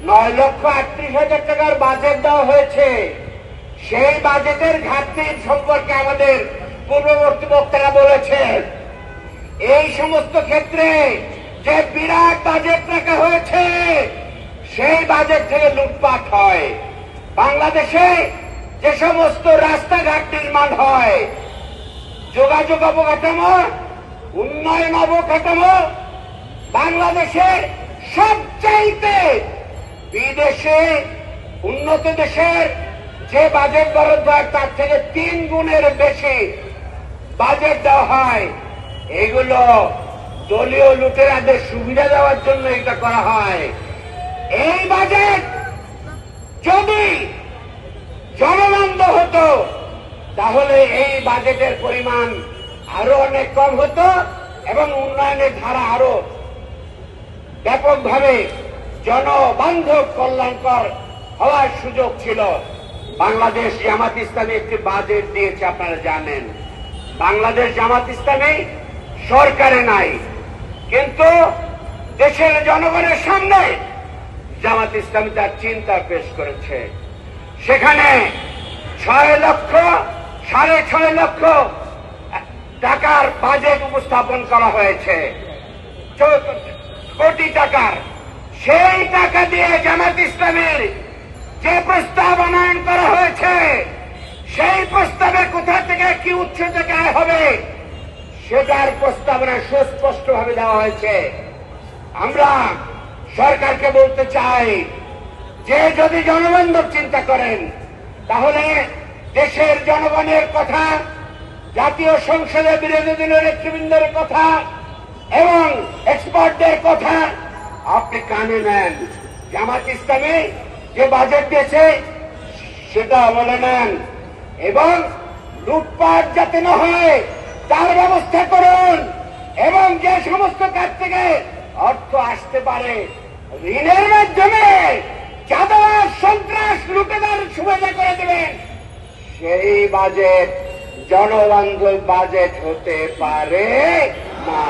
9,38,000 টাকার বাজেট দেওয়া হয়েছে। সেই বাজেটের ঘাটতি সম্পর্কে আমাদের পূর্ববর্তী বক্তারা বলেছেন। এই সমস্ত ক্ষেত্রে যে বিরাট বাজেট রাখা হয়েছে, সেই বাজেট থেকে লুটপাট হয়। বাংলাদেশে যে সমস্ত রাস্তাঘাট নির্মাণ হয়, যোগাযোগ অবকাঠামো, উন্নয়ন অবকাঠামো বাংলাদেশের সবচাইতে বিদেশে উন্নত দেশের যে বাজেট বরাদ্দ হয় তার থেকে 3 গুণের বেশি বাজেট দেওয়া হয়। এগুলো দলীয় লুটেরাদের সুবিধা দেওয়ার জন্য এটা করা হয়। এই বাজেট যদি জনবান্ধব হতো তাহলে এই বাজেটের পরিমাণ আরো অনেক কম হতো এবং উন্নয়নের ধারা আরো ব্যাপকভাবে জনবান্ধব কল্যাণকর হওয়ার সুযোগ ছিল। বাংলাদেশ জামাত ইসলামী একটি বাজেট দিয়েছে, আপনারা জানেন। বাংলাদেশ জামাত ইসলামী সরকারে নাই, কিন্তু দেশের জনগণের সামনে জামাত ইসলামী তার চিন্তা পেশ করেছে। সেখানে 6.5 লক্ষ টাকার বাজেট উপস্থাপন করা হয়েছে, কোটি টাকার। সেই টাকা দিয়ে জামাত ইসলামীর যে প্রস্তাব আনয়ন করা হয়েছে, সেই প্রস্তাবে কোথা থেকে কি উৎস থেকে আয় হবে সেটার প্রস্তাবনা সুস্পষ্টভাবে দেওয়া হয়েছে। আমরা সরকারকে বলতে চাই যে যদি জনবান্ধব চিন্তা করেন তাহলে দেশের জনগণের কথা, জাতীয় সংসদে বিরোধী দলীয় নেতৃবৃন্দের কথা এবং এক্সপার্টদের কথা আপনি কানে নেন। জামাত ইসলামী যে বাজেট দিয়েছে সেটা আমলে নেন এবং লুটপাট যাতে না হয় তার ব্যবস্থা করুন। এবং যে সমস্ত কাজ থেকে অর্থ আসতে পারে ঋণের মাধ্যমে চাঁদাবাজ, সন্ত্রাস, লুটেরার সুবিধা করে দেবেন, সেই বাজেট জনবান্ধব বাজেট হতে পারে না।